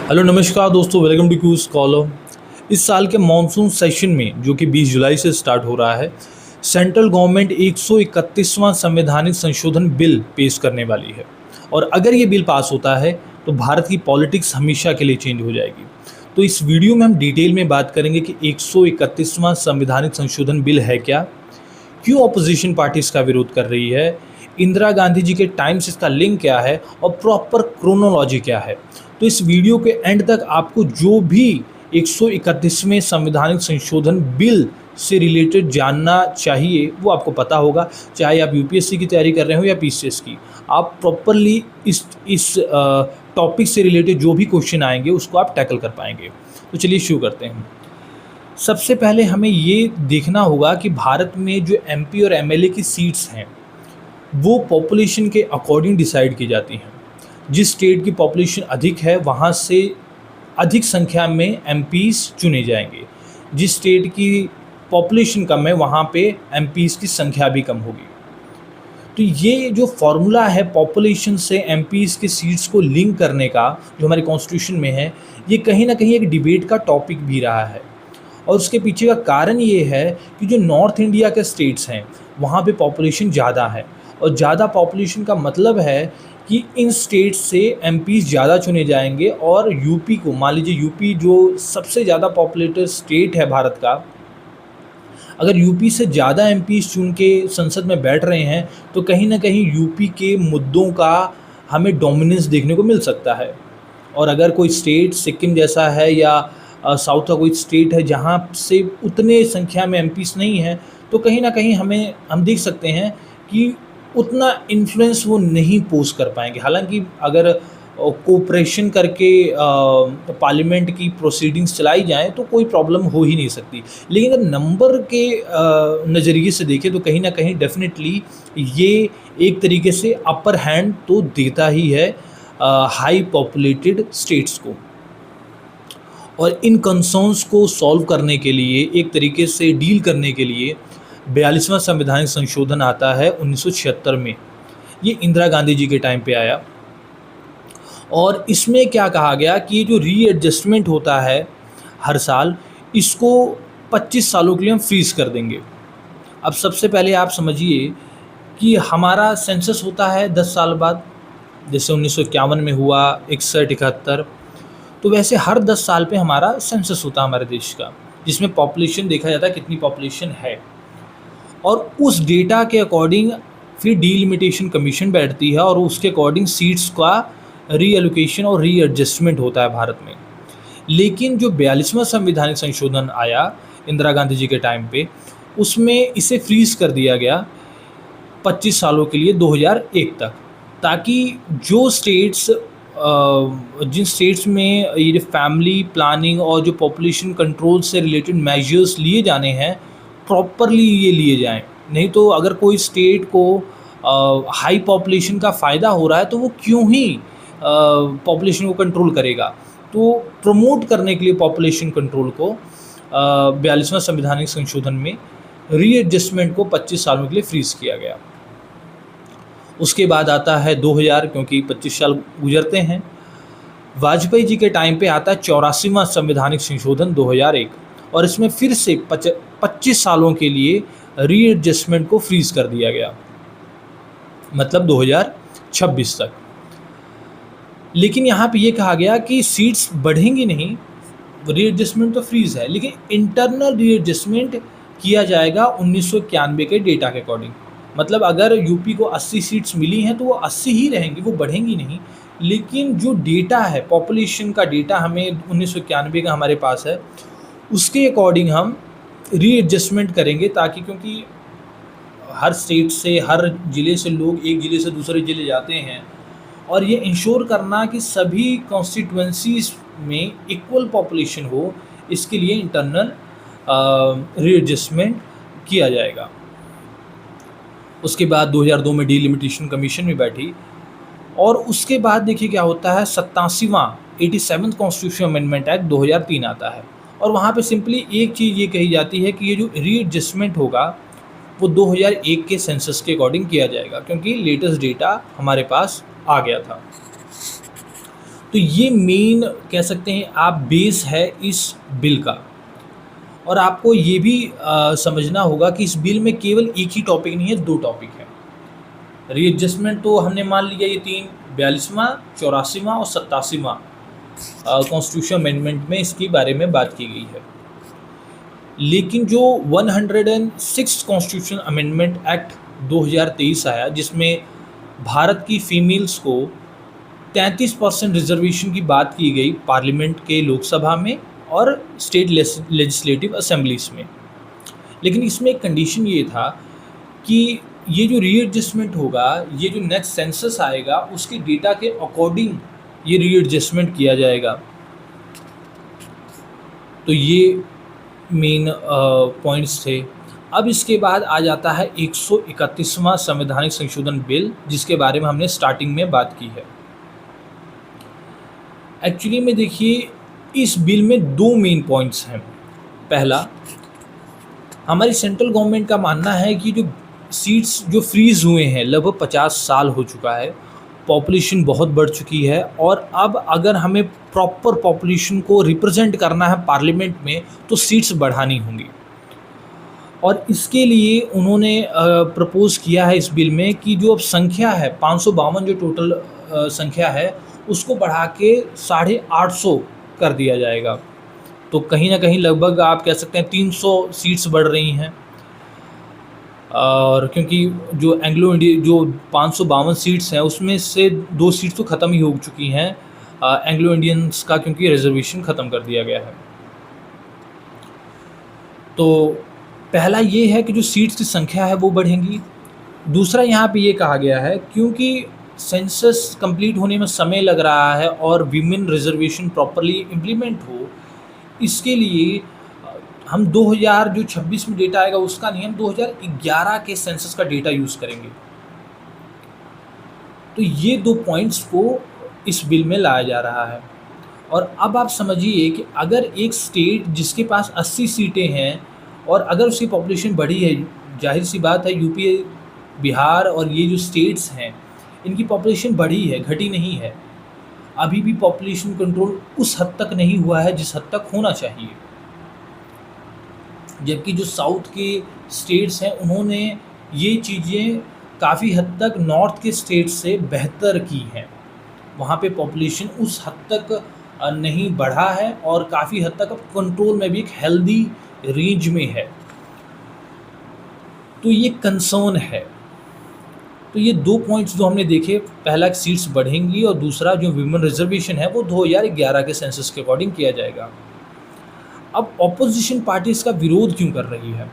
Hello नमस्कार दोस्तों, welcome to cues collar. इस साल के मॉनसून सेशन में जो कि 20 जुलाई से स्टार्ट हो रहा है, सेंट्रल गवर्नमेंट 131वां संवैधानिक संशोधन बिल पेश करने वाली है। और अगर ये बिल पास होता है तो भारत की पॉलिटिक्स हमेशा के लिए चेंज हो जाएगी। तो इस वीडियो में हम डिटेल में बात करेंगे कि 131वां संवैधानिक संशोधन बिल है क्या, क्यों अपोजिशन पार्टी इसका विरोध कर रही है, इंदिरा गांधी जी के टाइम से इसका लिंक क्या है और प्रॉपर क्रोनोलॉजी क्या है। तो इस वीडियो के एंड तक आपको जो भी 131वें संवैधानिक संशोधन बिल से रिलेटेड जानना चाहिए वो आपको पता होगा। चाहे आप यूपीएससी की तैयारी कर रहे हो या पीसीएस की, आप प्रॉपरली इस टॉपिक से रिलेटेड जो भी क्वेश्चन आएंगे उसको आप टैकल कर पाएंगे। तो चलिए शुरू करते हैं। सबसे पहले हमें ये देखना होगा कि भारत में जो एमपी और एमएलए की सीट्स हैं वो पॉपुलेशन के अकॉर्डिंग डिसाइड की जाती हैं। जिस स्टेट की पॉपुलेशन अधिक है वहाँ से अधिक संख्या में एमपीज़ चुने जाएंगे। जिस स्टेट की पॉपुलेशन कम है वहाँ पे एमपीज़ की संख्या भी कम होगी। तो ये जो फॉर्मूला है पॉपुलेशन से एमपीज़ के सीट्स को लिंक करने का, जो हमारे कॉन्स्टिट्यूशन में है, ये कहीं ना कहीं एक डिबेट का टॉपिक भी रहा है। और उसके पीछे का कारण ये है कि जो नॉर्थ इंडिया के स्टेट्स हैं वहाँ पे पॉपुलेशन ज़्यादा है, और ज़्यादा पॉपुलेशन का मतलब है कि इन स्टेट्स से एमपीज़ ज़्यादा चुने जाएंगे। और यूपी को, मान लीजिए यूपी जो सबसे ज़्यादा पॉपुलेटेड स्टेट है भारत का, अगर यूपी से ज़्यादा एमपीज़ चुन के संसद में बैठ रहे हैं तो कहीं ना कहीं यूपी के मुद्दों का हमें डोमिनेंस देखने को मिल सकता है। और अगर कोई स्टेट सिक्किम जैसा है या साउथ का कोई स्टेट है जहाँ से उतने संख्या में एमपीज़ नहीं हैं, तो कहीं ना कहीं हम देख सकते हैं कि उतना इन्फ्लुएंस वो नहीं पोस्ट कर पाएंगे। हालांकि अगर कोऑपरेशन करके पार्लियामेंट की प्रोसीडिंग्स चलाई जाएं तो कोई प्रॉब्लम हो ही नहीं सकती। लेकिन अगर नंबर के नज़रिए से देखें तो कहीं ना कहीं डेफिनेटली ये एक तरीके से अपर हैंड तो देता ही है हाई पॉपुलेटेड स्टेट्स को। और इन कंसर्न्स को सॉल्व करने के लिए, एक तरीके से डील करने के लिए 42वां संवैधानिक संशोधन आता है 1976 में। ये इंदिरा गांधी जी के टाइम पे आया। और इसमें क्या कहा गया कि ये जो रीएडजस्टमेंट होता है हर साल, इसको 25 सालों के लिए हम फ्रीज़ कर देंगे। अब सबसे पहले आप समझिए कि हमारा सेंसस होता है 10 साल बाद, जैसे 1951 में हुआ, 61, 71। तो वैसे हर 10 साल पे हमारा सेंसस होता है हमारे देश का, जिसमें पॉपुलेशन देखा जाता है कितनी पॉपुलेशन है। और उस डेटा के अकॉर्डिंग फिर डीलिमिटेशन कमीशन बैठती है और उसके अकॉर्डिंग सीट्स का रीएलोकेशन और रीएडजस्टमेंट होता है भारत में। लेकिन जो 42वां संवैधानिक संशोधन आया इंदिरा गांधी जी के टाइम पे, उसमें इसे फ्रीज कर दिया गया 25 सालों के लिए, 2001 तक, ताकि जो स्टेट्स जिन स्टेट्स में ये जो फैमिली प्लानिंग और जो पॉपुलेशन कंट्रोल से रिलेटेड मेजर्स लिए जाने हैं प्रॉपरली ये लिए जाएं। नहीं तो अगर कोई स्टेट को हाई पॉपुलेशन का फ़ायदा हो रहा है तो वो क्यों ही पॉपुलेशन को कंट्रोल करेगा। तो प्रमोट करने के लिए पॉपुलेशन कंट्रोल को 42वां संवैधानिक संशोधन में रीएडजस्टमेंट को 25 सालों के लिए फ्रीज किया गया। उसके बाद आता है 2000, क्योंकि 25 साल गुजरते हैं। वाजपेयी जी के टाइम पे आता है 84वां संवैधानिक संशोधन 2001, और इसमें फिर से 25 सालों के लिए रीएडजस्टमेंट को फ्रीज कर दिया गया, मतलब 2026 तक। लेकिन यहाँ पे ये कहा गया कि सीट्स बढ़ेंगी नहीं, रीएडजस्टमेंट तो फ्रीज है, लेकिन इंटरनल रीएडजस्टमेंट किया जाएगा 1991 के डेटा के अकॉर्डिंग। मतलब अगर यूपी को 80 सीट्स मिली हैं तो वो 80 ही रहेंगी, वो बढ़ेंगी नहीं। लेकिन जो डेटा है, पॉपुलेशन का डेटा हमें 1991 का हमारे पास है, उसके अकॉर्डिंग हम रीएडजस्टमेंट करेंगे, ताकि क्योंकि हर स्टेट से, हर ज़िले से लोग एक ज़िले से दूसरे ज़िले जाते हैं, और ये इंश्योर करना कि सभी कॉन्स्टिट्यूएंसीज में इक्वल पॉपुलेशन हो, इसके लिए इंटरनल रीएडजस्टमेंट किया जाएगा। उसके बाद 2002 में डीलिमिटेशन कमीशन में बैठी, और उसके बाद देखिए क्या होता है, 87वां 87th कॉन्स्टिट्यूशन अमेंडमेंट एक्ट 2003 आता है। और वहाँ पे सिंपली एक चीज़ ये कही जाती है कि ये जो रीएडजस्टमेंट होगा वो 2001 के सेंसस के अकॉर्डिंग किया जाएगा, क्योंकि लेटेस्ट डेटा हमारे पास आ गया था। तो ये मेन कह सकते हैं आप बेस है इस बिल का। और आपको ये भी समझना होगा कि इस बिल में केवल एक ही टॉपिक नहीं है, 2 टॉपिक हैं। रीएडजस्टमेंट तो हमने मान लिया ये 3, 42वां, 84वां और 87वां कॉन्स्टिट्यूशन अमेंडमेंट में इसके बारे में बात की गई है। लेकिन जो 106 कॉन्स्टिट्यूशन अमेंडमेंट एक्ट 2023 आया, जिसमें भारत की फीमेल्स को 33% रिजर्वेशन की बात की गई पार्लियामेंट के लोकसभा में और स्टेट लेजिस्लेटिव असेंबलीज में। लेकिन इसमें एक कंडीशन ये था कि ये जो रीएडजस्टमेंट होगा, ये जो नेक्स्ट सेंसस आएगा उसके डेटा के अकॉर्डिंग ये रीएडजस्टमेंट किया जाएगा। तो ये मेन पॉइंट्स थे। अब इसके बाद आ जाता है 131वां संवैधानिक संशोधन बिल, जिसके बारे में हमने स्टार्टिंग में बात की है। एक्चुअली में देखिए, इस बिल में 2 मेन पॉइंट्स हैं। पहला, हमारी सेंट्रल गवर्नमेंट का मानना है कि जो सीट्स जो फ्रीज़ हुए हैं, लगभग 50 साल हो चुका है, पॉपुलेशन बहुत बढ़ चुकी है, और अब अगर हमें प्रॉपर पॉपुलेशन को रिप्रेजेंट करना है पार्लियामेंट में तो सीट्स बढ़ानी होंगी। और इसके लिए उन्होंने प्रपोज़ किया है इस बिल में कि जो अब संख्या है 552 जो टोटल संख्या है उसको बढ़ा के 850 कर दिया जाएगा। तो कहीं ना कहीं लगभग आप कह सकते हैं 300 सीट्स बढ़ रही हैं। और क्योंकि जो एंग्लो इंडिया जो 552 सीट्स हैं उसमें से 2 सीट्स तो ख़त्म ही हो चुकी हैं एंग्लो इंडियंस का, क्योंकि रिजर्वेशन ख़त्म कर दिया गया है। तो पहला ये है कि जो सीट्स की संख्या है वो बढ़ेंगी। दूसरा, यहाँ पे ये कहा गया है क्योंकि सेंसस कंप्लीट होने में समय लग रहा है और वीमेन रिजर्वेशन प्रॉपरली इम्प्लीमेंट हो, इसके लिए हम 2026 में डेटा आएगा उसका नहीं, हम 2011 के सेंसस का डेटा यूज़ करेंगे। तो ये 2 पॉइंट्स को इस बिल में लाया जा रहा है। और अब आप समझिए कि अगर एक स्टेट जिसके पास 80 सीटें हैं और अगर उसकी पॉपुलेशन बढ़ी है, जाहिर सी बात है यूपी, बिहार और ये जो स्टेट्स हैं इनकी पॉपुलेशन बढ़ी है, घटी नहीं है। अभी भी पॉपुलेशन कंट्रोल उस हद तक नहीं हुआ है जिस हद तक होना चाहिए। जबकि जो साउथ के स्टेट्स हैं उन्होंने ये चीज़ें काफ़ी हद तक नॉर्थ के स्टेट्स से बेहतर की हैं। वहाँ पे पॉपुलेशन उस हद तक नहीं बढ़ा है और काफ़ी हद तक अब कंट्रोल में भी एक हेल्दी रेंज में है। तो ये कंसर्न है। तो ये 2 पॉइंट्स जो हमने देखे, पहला सीट्स बढ़ेंगी और दूसरा जो विमेन रिजर्वेशन है वो 2011 के सेंसस के अकॉर्डिंग किया जाएगा। अब ऑपोजिशन पार्टी इसका विरोध क्यों कर रही है?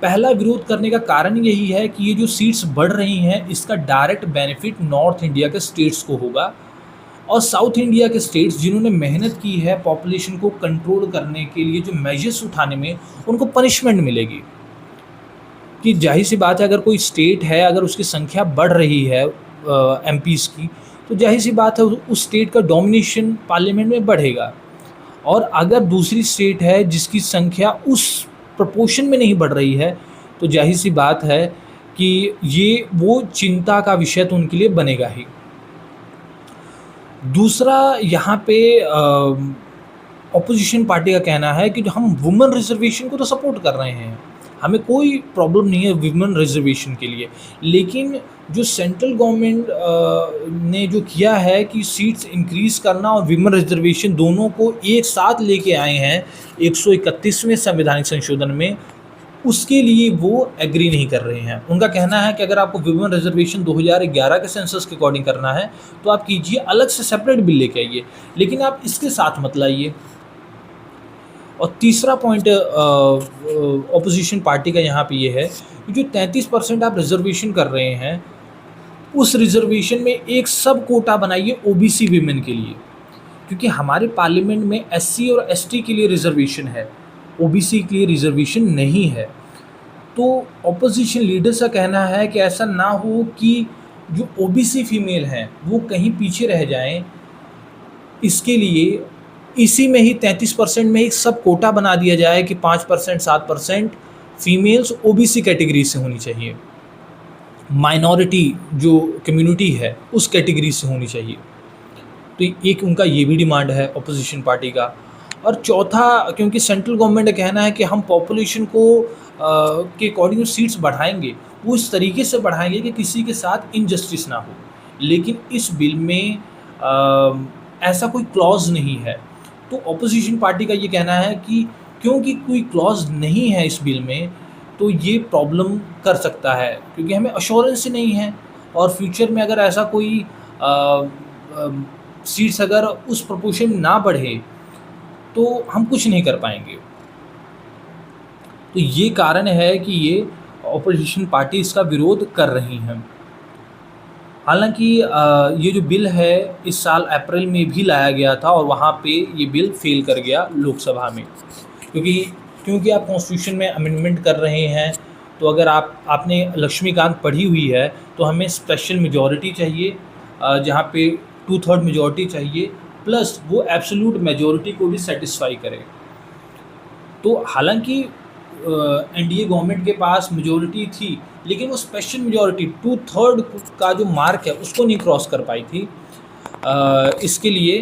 पहला विरोध करने का कारण यही है कि ये जो सीट्स बढ़ रही हैं इसका डायरेक्ट बेनिफिट नॉर्थ इंडिया के स्टेट्स को होगा और साउथ इंडिया के स्टेट्स जिन्होंने मेहनत की है पॉपुलेशन को कंट्रोल करने के लिए, जो मेजर्स उठाने में, उनको पनिशमेंट मिलेगी। कि जाहिर सी बात है अगर कोई स्टेट है, अगर उसकी संख्या बढ़ रही है एमपीज़ की, तो जाहिर सी बात है उस स्टेट का डोमिनेशन पार्लियामेंट में बढ़ेगा। और अगर दूसरी स्टेट है जिसकी संख्या उस प्रोपोर्शन में नहीं बढ़ रही है, तो जाहिर सी बात है कि ये वो चिंता का विषय तो उनके लिए बनेगा ही। दूसरा, यहाँ पे ऑपोजिशन पार्टी का कहना है कि हम वुमेन रिजर्वेशन को तो सपोर्ट कर रहे हैं, हमें कोई प्रॉब्लम नहीं है वुमेन रिजर्वेशन के लिए, लेकिन जो सेंट्रल गवर्नमेंट ने जो किया है कि सीट्स इंक्रीज़ करना और विमेन रिजर्वेशन दोनों को एक साथ लेके आए हैं 131वें संवैधानिक संशोधन में, उसके लिए वो एग्री नहीं कर रहे हैं। उनका कहना है कि अगर आपको विमेन रिजर्वेशन 2011 के सेंसस के अकॉर्डिंग करना है तो आप कीजिए, अलग से सेपरेट बिल लेके आइए, लेकिन आप इसके साथ मत लाइए। और तीसरा पॉइंट ऑपोजिशन पार्टी का यहाँ पे ये है कि जो 33% आप रिजर्वेशन कर रहे हैं, उस रिजर्वेशन में एक सब कोटा बनाइए ओबीसी वीमेन के लिए, क्योंकि हमारे पार्लियामेंट में एससी और एसटी के लिए रिजर्वेशन है, ओबीसी के लिए रिजर्वेशन नहीं है। तो ऑपोजिशन लीडर्स का कहना है कि ऐसा ना हो कि जो ओबीसी फीमेल हैं वो कहीं पीछे रह जाएं, इसके लिए इसी में ही 33% में एक सब कोटा बना दिया जाए कि 5% 7% फीमेल्स ओबीसी कैटेगरी से होनी चाहिए, माइनॉरिटी जो कम्युनिटी है उस कैटेगरी से होनी चाहिए। तो एक उनका ये भी डिमांड है अपोजिशन पार्टी का। और चौथा, क्योंकि सेंट्रल गवर्नमेंट का कहना है कि हम पॉपुलेशन को के अकॉर्डिंग सीट्स बढ़ाएंगे, वो इस तरीके से बढ़ाएंगे कि किसी के साथ इनजस्टिस ना हो। लेकिन इस बिल में ऐसा कोई क्लॉज नहीं है। तो अपोजिशन पार्टी का ये कहना है कि क्योंकि कोई क्लॉज नहीं है इस बिल में, तो ये प्रॉब्लम कर सकता है, क्योंकि हमें अश्योरेंस ही नहीं है। और फ्यूचर में अगर ऐसा कोई सीट्स अगर उस प्रोपोर्शन में ना बढ़े तो हम कुछ नहीं कर पाएंगे। तो ये कारण है कि ये ऑपोजिशन पार्टी इसका विरोध कर रही हैं। हालांकि ये जो बिल है इस साल अप्रैल में भी लाया गया था और वहाँ पे ये बिल फेल कर गया लोकसभा में, क्योंकि आप कॉन्स्टिट्यूशन में अमेंडमेंट कर रहे हैं। तो अगर आपने लक्ष्मीकांत पढ़ी हुई है तो हमें स्पेशल मेजॉरिटी चाहिए, जहाँ पे 2/3 मेजॉरिटी चाहिए, प्लस वो एब्सोल्यूट मेजॉरिटी को भी सेटिस्फाई करे। तो हालांकि एनडीए गवर्नमेंट के पास मेजॉरिटी थी, लेकिन वो स्पेशल मेजॉरिटी 2/3 का जो मार्क है उसको नहीं क्रॉस कर पाई थी। इसके लिए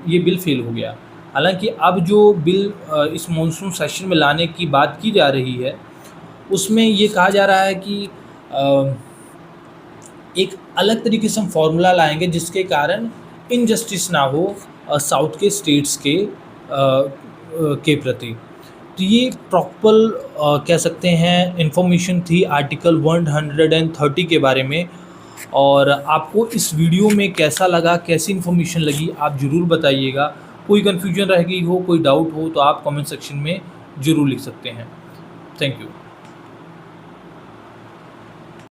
ये बिल फेल हो गया। हालांकि अब जो बिल इस मॉनसून सेशन में लाने की बात की जा रही है, उसमें ये कहा जा रहा है कि एक अलग तरीके से हम फॉर्मूला लाएंगे जिसके कारण इनजस्टिस ना हो साउथ के स्टेट्स के प्रति। तो ये प्रॉपर कह सकते हैं इन्फॉर्मेशन थी आर्टिकल 130 के बारे में। और आपको इस वीडियो में कैसा लगा, कैसी इन्फॉर्मेशन लगी, आप ज़रूर बताइएगा। कोई कन्फ्यूजन रह गई हो, कोई डाउट हो तो आप कमेंट सेक्शन में ज़रूर लिख सकते हैं। Thank you.